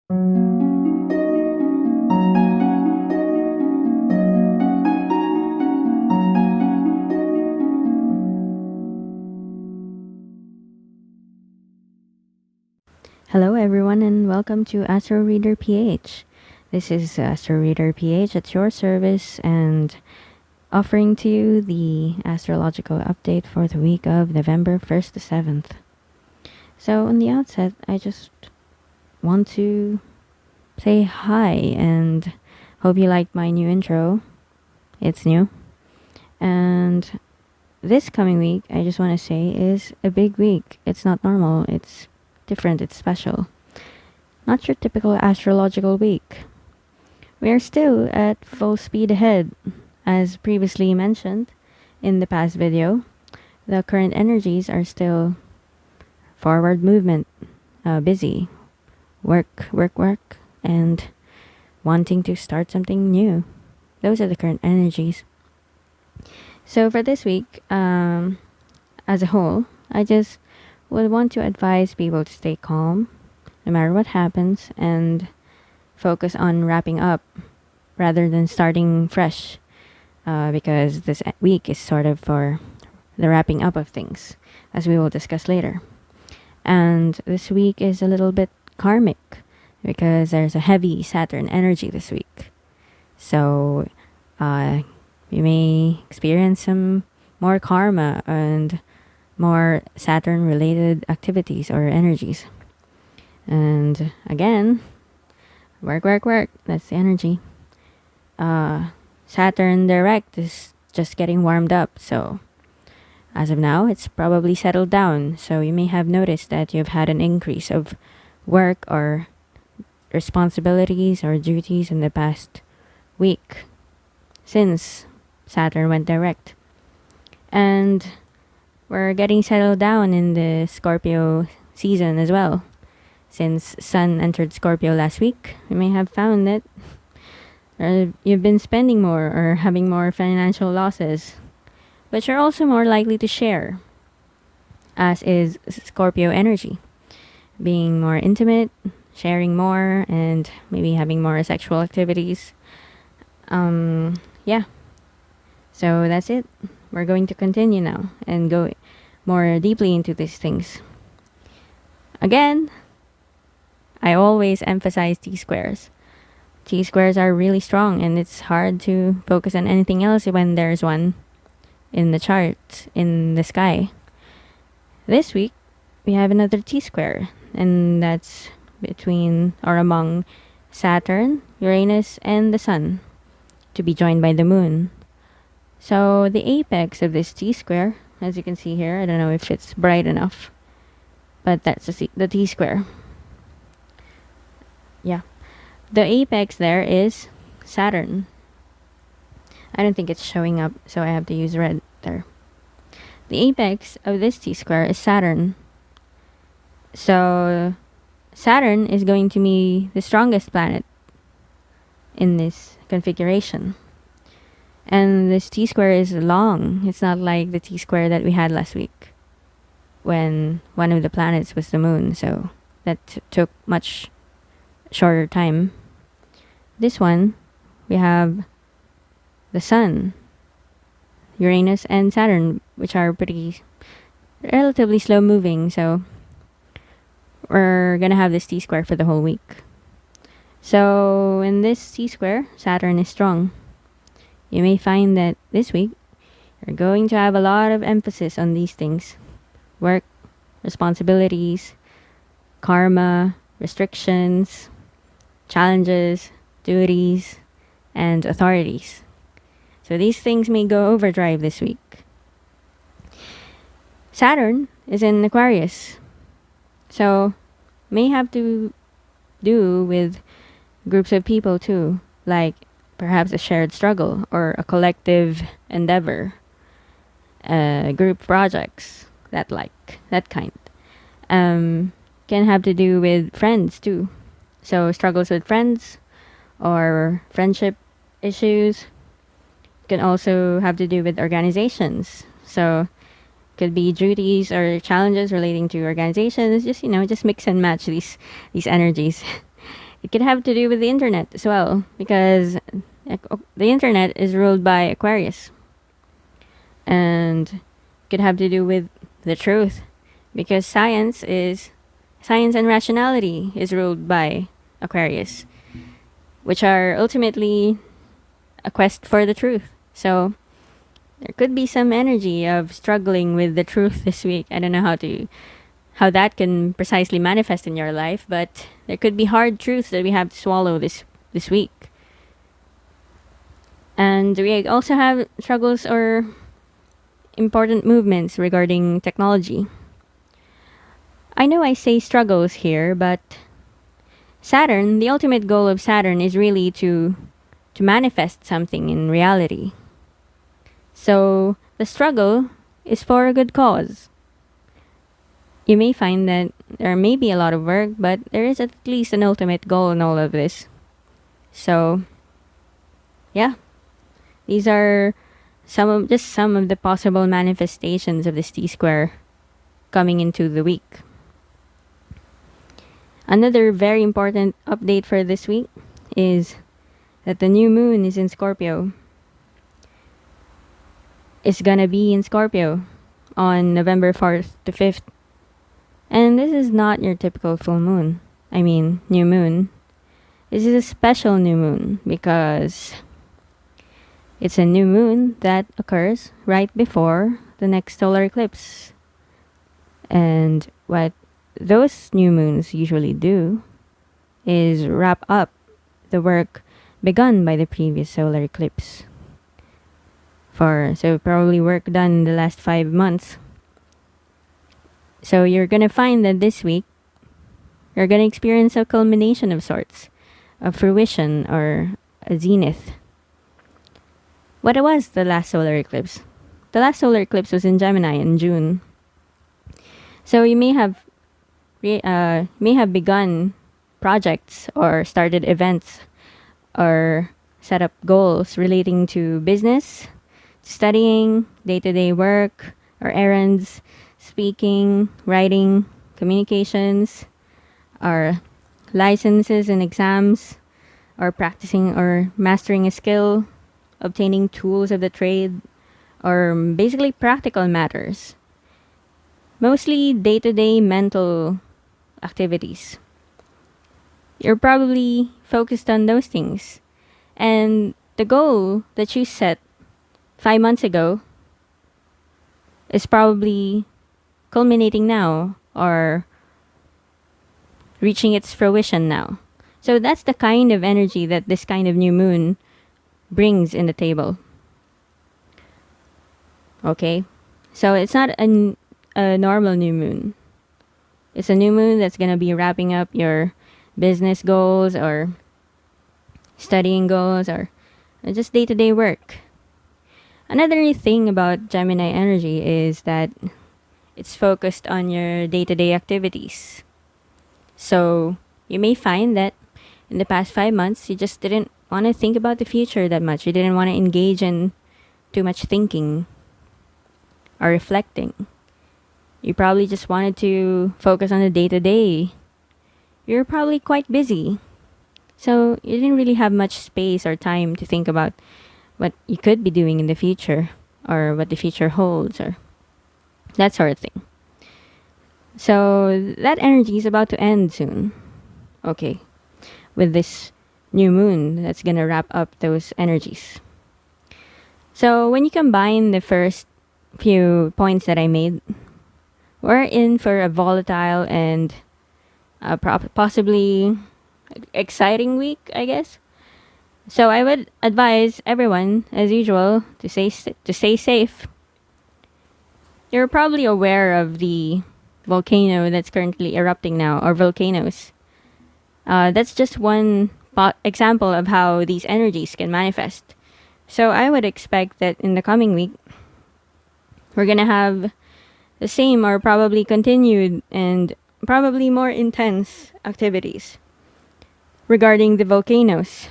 Hello everyone and welcome to Astroreader PH. This is Astroreader PH at your service and offering to you the astrological update for the week of November 1st to 7th. So on the outset, I just want to say hi and hope you liked my new intro. It's new. And this coming week, I just want to say, is a big week. It's not normal. It's different. It's special. Not your typical astrological week. We are still at full speed ahead. As previously mentioned in the past video, the current energies are still forward movement, busy, work, and wanting to start something new. Those are the current energies. So for this week, as a whole, I just would want to advise people to stay calm no matter what happens and focus on wrapping up rather than starting fresh, because this week is sort of for the wrapping up of things, as we will discuss later. And this week is a little bit karmic because there's a heavy Saturn energy this week. So you may experience some more karma and more Saturn related activities or energies. And again, work. That's the energy. Saturn direct is just getting warmed up. So as of now, it's probably settled down. So you may have noticed that you've had an increase of work or responsibilities or duties in the past week since Saturn went direct. And we're getting settled down in the Scorpio season as well. Since Sun entered Scorpio last week, you may have found that you've been spending more or having more financial losses, but you're also more likely to share, as is Scorpio energy. Being more intimate, sharing more, and maybe having more sexual activities. Yeah. So that's it. We're going to continue now and go more deeply into these things. Again, I always emphasize T-squares. T-squares are really strong and it's hard to focus on anything else when there's one in the chart, in the sky. This week, we have another T-square, and that's between or among Saturn, Uranus, and the Sun, to be joined by the Moon. So the apex of this T-square, as you can see here, I don't know if it's bright enough, but that's the T-square. Yeah. The apex there is Saturn. I don't think it's showing up, so I have to use red there. The apex of this T-square is Saturn. So Saturn is going to be the strongest planet in this configuration. And this T-square is long. It's not like the T-square that we had last week when one of the planets was the Moon. So that took much shorter time. This one, we have the Sun, Uranus, and Saturn, which are pretty relatively slow moving. So we're gonna have this T-square for the whole week. So in this T-square, Saturn is strong. You may find that this week, you're going to have a lot of emphasis on these things. Work, responsibilities, karma, restrictions, challenges, duties, and authorities. So these things may go overdrive this week. Saturn is in Aquarius. So may have to do with groups of people too, like perhaps a shared struggle or a collective endeavor, group projects, that kind. Can have to do with friends too. So struggles with friends or friendship issues can also have to do with organizations. So could be duties or challenges relating to organizations. Just mix and match these energies. It could have to do with the internet as well, because the internet is ruled by Aquarius. And it could have to do with the truth, because science and rationality is ruled by Aquarius, which are ultimately a quest for the truth. So there could be some energy of struggling with the truth this week. I don't know how that can precisely manifest in your life, but there could be hard truths that we have to swallow this week. And we also have struggles or important movements regarding technology. I know I say struggles here, but Saturn, the ultimate goal of Saturn is really to manifest something in reality. So the struggle is for a good cause. You may find that there may be a lot of work, but there is at least an ultimate goal in all of this. So, yeah, these are some of the possible manifestations of this T-square coming into the week. Another very important update for this week is that the new moon is in Scorpio. It's gonna be in Scorpio on November 4th to 5th. And this is not your typical full moon. I mean, new moon. This is a special new moon because it's a new moon that occurs right before the next solar eclipse. And what those new moons usually do is wrap up the work begun by the previous solar eclipse. So probably work done in the last 5 months. So you're gonna find that this week you're gonna experience a culmination of sorts, a fruition or a zenith. What was the last solar eclipse? The last solar eclipse was in Gemini in June. So you may have begun projects or started events or set up goals relating to business, studying, day-to-day work, or errands, speaking, writing, communications, or licenses and exams, or practicing or mastering a skill, obtaining tools of the trade, or basically practical matters. Mostly day-to-day mental activities. You're probably focused on those things. And the goal that you set 5 months ago is probably culminating now or reaching its fruition now. So that's the kind of energy that this kind of new moon brings in the table. Okay? So it's not a normal new moon. It's a new moon that's going to be wrapping up your business goals or studying goals or just day-to-day work. Another thing about Gemini energy is that it's focused on your day-to-day activities. So you may find that in the past 5 months, you just didn't want to think about the future that much. You didn't want to engage in too much thinking or reflecting. You probably just wanted to focus on the day-to-day. You're probably quite busy. So you didn't really have much space or time to think about what you could be doing in the future or what the future holds or that sort of thing. So that energy is about to end soon. Okay. With this new moon that's going to wrap up those energies. So when you combine the first few points that I made, we're in for a volatile and possibly exciting week, I guess. So I would advise everyone, as usual, to stay safe. You're probably aware of the volcano that's currently erupting now, or volcanoes. That's just one example of how these energies can manifest. So I would expect that in the coming week, we're gonna have the same or probably continued and probably more intense activities regarding the volcanoes.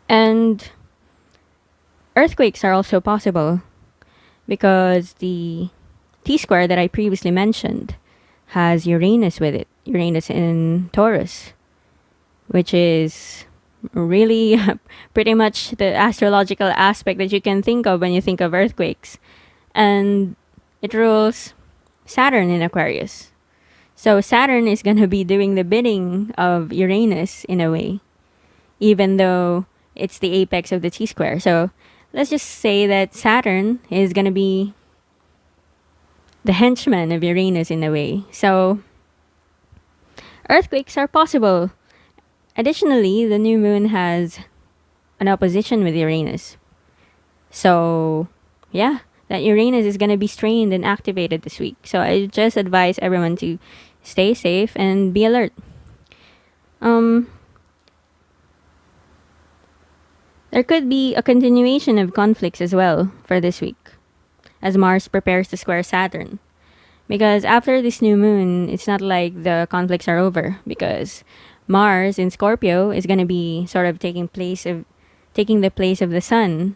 And earthquakes are also possible because the T-square that I previously mentioned has Uranus with it. Uranus in Taurus. which is really pretty much the astrological aspect that you can think of when you think of earthquakes. And it rules Saturn in Aquarius. So Saturn is going to be doing the bidding of Uranus in a way, even though it's the apex of the T square. So let's just say that Saturn is going to be the henchman of Uranus in a way. So earthquakes are possible. Additionally, the new moon has an opposition with Uranus. So, yeah, that Uranus is going to be strained and activated this week. So I just advise everyone to stay safe and be alert. There could be a continuation of conflicts as well for this week, as Mars prepares to square Saturn. Because after this new moon, it's not like the conflicts are over, because Mars in Scorpio is going to be sort of taking the place of the sun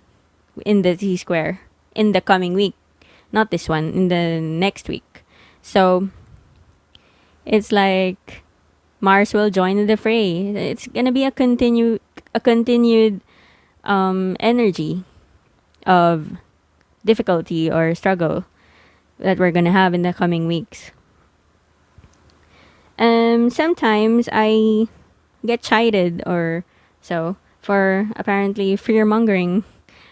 in the T square in the coming week, not this one, in the next week. So it's like Mars will join the fray. It's going to be a continued energy of difficulty or struggle that we're gonna have in the coming weeks. Sometimes I get chided or so for apparently fear mongering,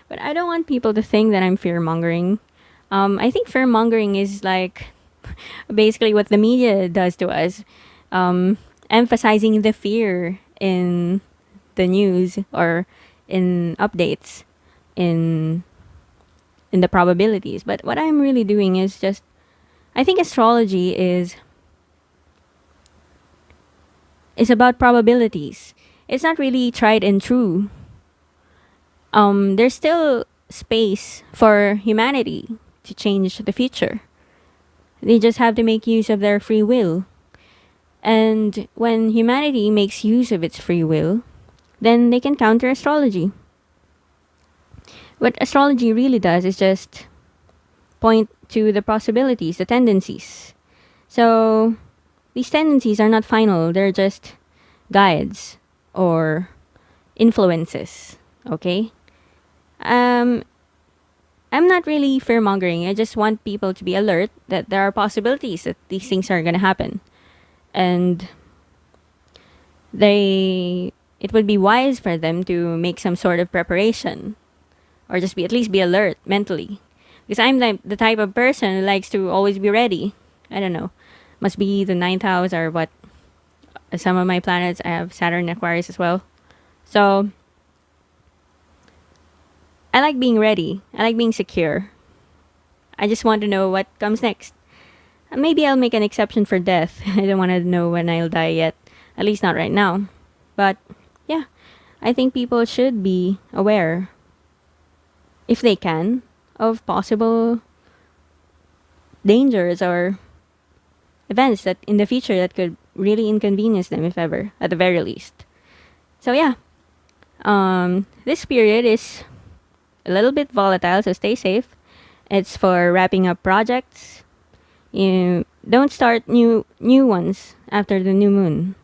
but I don't want people to think that I'm fear mongering. I think fear mongering is like basically what the media does to us, emphasizing the fear in the news or in updates in the probabilities. But what I'm really doing is just, I think astrology is about probabilities. It's not really tried and true. There's still space for humanity to change the future. They just have to make use of their free will. And when humanity makes use of its free will, then they can counter astrology. What astrology really does is just point to the possibilities, the tendencies. So these tendencies are not final, they're just guides or influences. Okay? I'm not really fear mongering. I just want people to be alert that there are possibilities that these things are gonna happen. And it would be wise for them to make some sort of preparation or just at least be alert mentally, because I'm the type of person who likes to always be ready. I don't know, must be the ninth house or what. Some of my planets, I have Saturn and Aquarius as well, so I like being ready, I like being secure. I just want to know what comes next. Maybe I'll make an exception for death. I don't want to know when I'll die yet, at least not right now. But yeah, I think people should be aware, if they can, of possible dangers or events that in the future that could really inconvenience them, if ever, at the very least. So yeah, this period is a little bit volatile, so stay safe. It's for wrapping up projects. You don't start new ones after the new moon,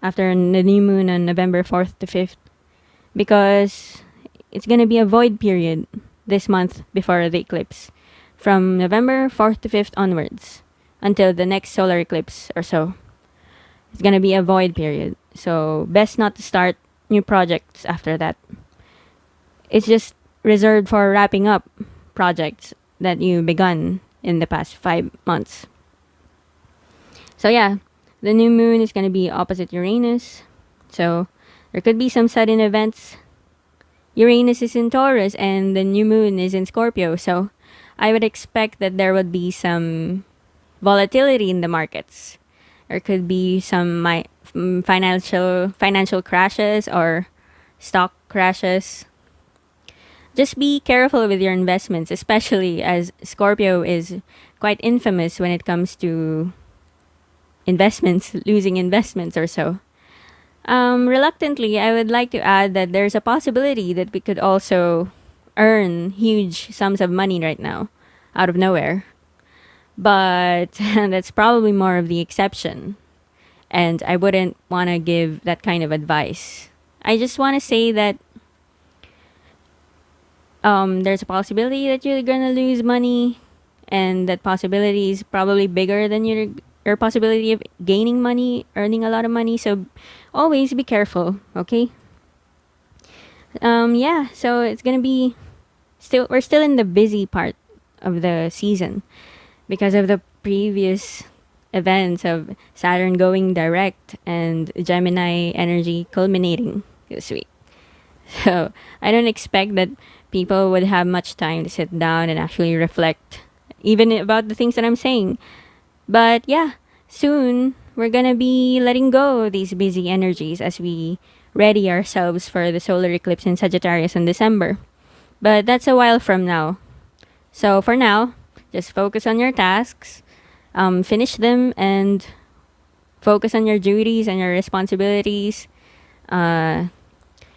after the new moon on November 4th to 5th, because it's going to be a void period this month before the eclipse, from November 4th to 5th onwards until the next solar eclipse or so. It's going to be a void period, so best not to start new projects after that. It's just reserved for wrapping up projects that you begun in the past 5 months. So yeah, the new moon is going to be opposite Uranus, so there could be some sudden events. Uranus is in Taurus and the new moon is in Scorpio, so I would expect that there would be some volatility in the markets. There could be some financial crashes or stock crashes. Just be careful with your investments, especially as Scorpio is quite infamous when it comes to investments, losing investments or so. Reluctantly, I would like to add that there's a possibility that we could also earn huge sums of money right now out of nowhere. But that's probably more of the exception. And I wouldn't want to give that kind of advice. I just want to say that there's a possibility that you're gonna lose money, and that possibility is probably bigger than your possibility of gaining money, earning a lot of money. So always be careful, okay? Yeah. So it's gonna be we're still in the busy part of the season because of the previous events of Saturn going direct and Gemini energy culminating this week. So I don't expect that people would have much time to sit down and actually reflect even about the things that I'm saying. But yeah, soon we're gonna be letting go of these busy energies as we ready ourselves for the solar eclipse in Sagittarius in December. But that's a while from now. So for now, just focus on your tasks, finish them, and focus on your duties and your responsibilities. Uh,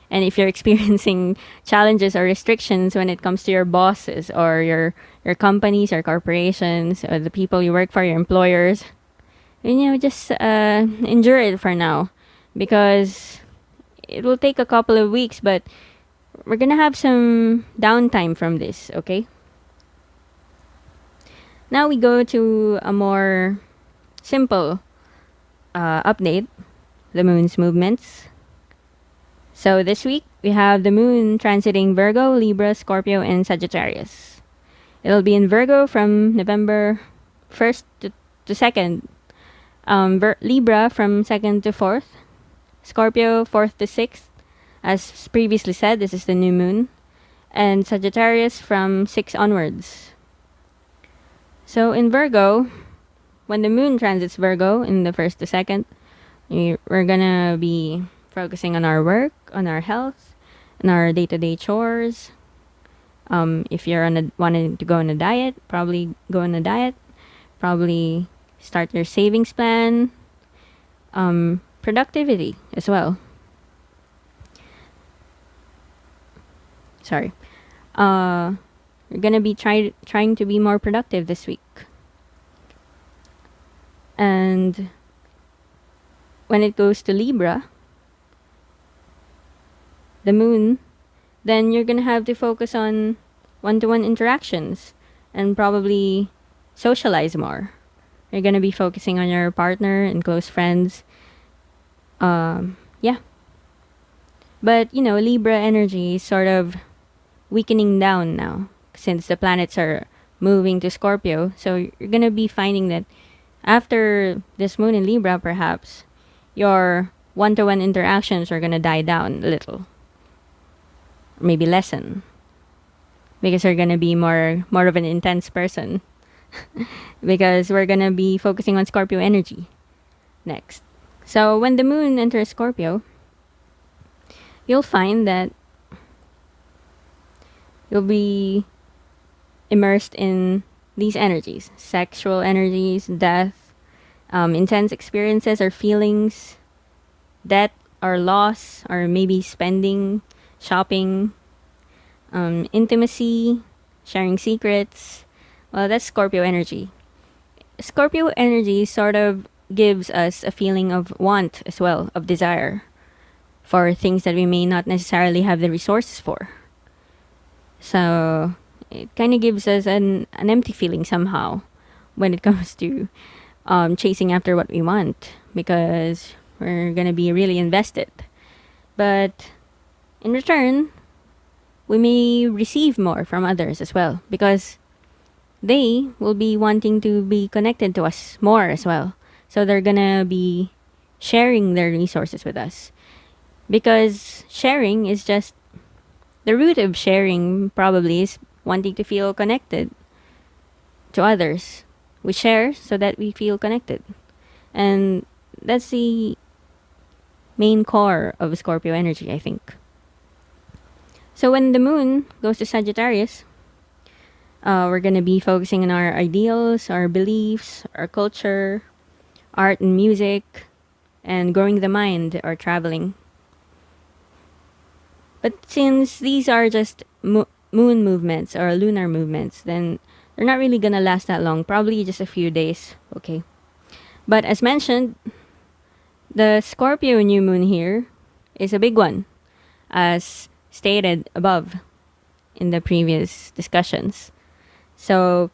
and if you're experiencing challenges or restrictions when it comes to your bosses or your companies or corporations or the people you work for, your employers, just endure it for now, because it will take a couple of weeks, but we're gonna have some downtime from this, okay? Now we go to a more simple update, the moon's movements. So this week we have the moon transiting Virgo, Libra, Scorpio, and Sagittarius. It'll be in Virgo from November 1st to 2nd, Libra from 2nd to 4th, Scorpio 4th to 6th. As previously said, this is the new moon, and Sagittarius from 6 onwards. So in Virgo, when the moon transits Virgo in the 1st to 2nd, we're gonna be focusing on our work, on our health, on our day-to-day chores. If you're wanting to go on a diet, probably go on a diet. Probably start your savings plan. Productivity as well. Sorry. You're gonna be trying to be more productive this week. And when it goes to Libra, the moon, then you're gonna have to focus on one-to-one interactions and probably socialize more. You're gonna be focusing on your partner and close friends. Yeah. But Libra energy is sort of weakening down now since the planets are moving to Scorpio. So you're gonna be finding that after this moon in Libra, perhaps your one-to-one interactions are gonna die down a little, maybe lessen, because you're gonna be more of an intense person. Because we're gonna be focusing on Scorpio energy next. So when the moon enters Scorpio, you'll find that you'll be immersed in these energies: sexual energies, death, intense experiences or feelings, debt or loss, or maybe spending, shopping, intimacy, sharing secrets. Well, that's Scorpio energy. Scorpio energy sort of gives us a feeling of want as well, of desire for things that we may not necessarily have the resources for. So it kind of gives us an empty feeling somehow when it comes to chasing after what we want, because we're going to be really invested. But in return, we may receive more from others as well, because they will be wanting to be connected to us more as well. So they're gonna be sharing their resources with us. Because sharing is just the root of sharing, probably, is wanting to feel connected to others. We share so that we feel connected. And that's the main core of Scorpio energy, I think. So when the moon goes to Sagittarius, we're going to be focusing on our ideals, our beliefs, our culture, art and music, and growing the mind or traveling. But since these are just moon movements or lunar movements, then they're not really going to last that long. Probably just a few days, okay? But as mentioned, The Scorpio new moon here is a big one, as stated above in the previous discussions. So,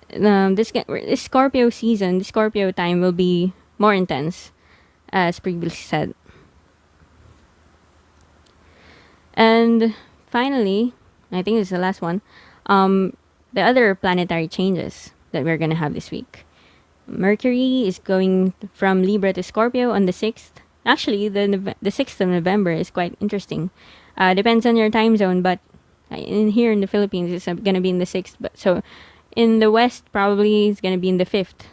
this Scorpio season, the Scorpio time will be more intense, as previously said. And finally, I think this is the last one, the other planetary changes that we're going to have this week. Mercury is going from Libra to Scorpio on the 6th. Actually, the 6th of November is quite interesting. Depends on your time zone, but here in the Philippines, it's going to be in the 6th. But so in the West, probably it's going to be in the 5th.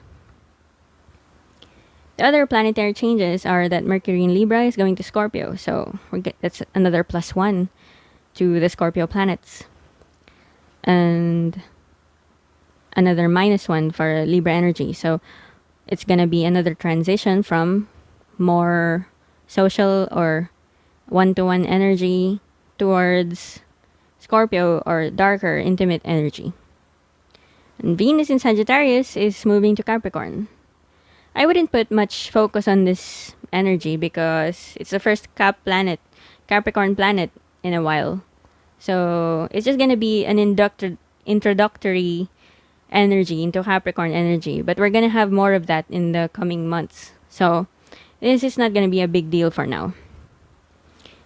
The other planetary changes are that Mercury in Libra is going to Scorpio. So that's another +1 to the Scorpio planets. And another -1 for Libra energy. So it's going to be another transition from more social or one-to-one energy towards Scorpio or darker, intimate energy. And Venus in Sagittarius is moving to Capricorn. I wouldn't put much focus on this energy because it's the first Capricorn planet in a while. So it's just going to be an introductory energy into Capricorn energy, but we're gonna have more of that in the coming months. So this is not gonna be a big deal for now.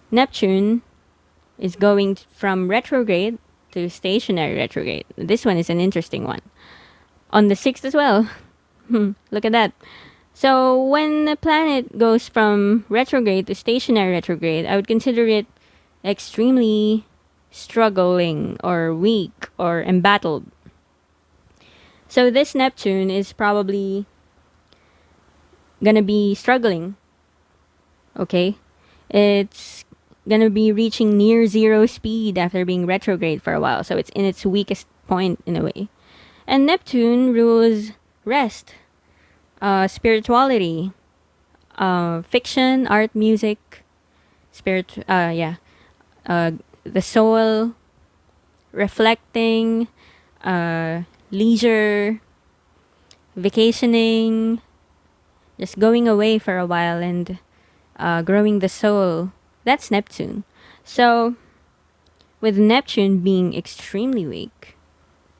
Neptune is going from retrograde to stationary retrograde. This one is an interesting one. On the 6th as well. Look at that. So when a planet goes from retrograde to stationary retrograde, I would consider it extremely struggling or weak or embattled. So this Neptune is probably gonna be struggling. Okay? It's gonna be reaching near zero speed after being retrograde for a while. So it's in its weakest point in a way. And Neptune rules rest, spirituality, fiction, art, music, the soul, reflecting, leisure, vacationing, just going away for a while and growing the soul. That's Neptune. So, with Neptune being extremely weak,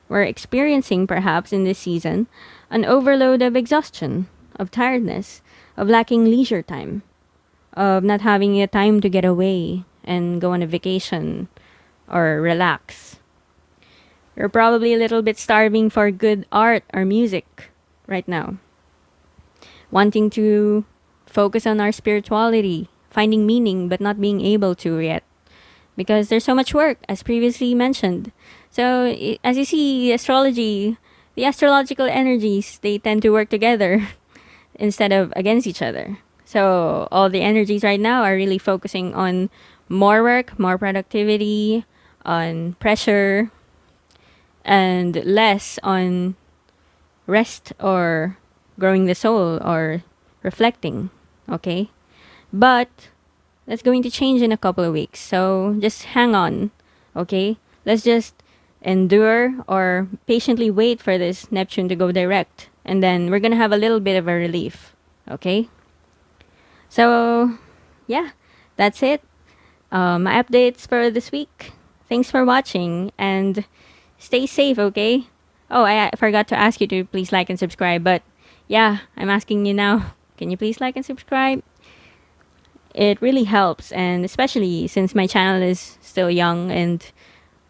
we're experiencing perhaps in this season an overload of exhaustion, of tiredness, of lacking leisure time, of not having a time to get away and go on a vacation or relax. We're probably a little bit starving for good art or music right now. Wanting to focus on our spirituality, finding meaning but not being able to yet. Because there's so much work, as previously mentioned. So, as you see, astrology, the astrological energies, they tend to work together instead of against each other. So, all the energies right now are really focusing on more work, more productivity, on pressure, and less on rest or growing the soul or reflecting. Okay? But that's going to change in a couple of weeks. So just hang on. Okay? Let's just endure or patiently wait for this Neptune to go direct. And then we're going to have a little bit of a relief. Okay? So, yeah, that's it. My updates for this week. Thanks for watching and stay safe, okay? Oh, I forgot to ask you to please like and subscribe, but yeah, I'm asking you now. Can you please like and subscribe? It really helps, and especially since my channel is still young and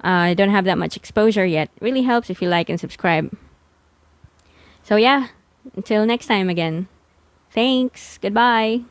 I don't have that much exposure yet, it really helps if you like and subscribe. So yeah, until next time again. Thanks. Goodbye.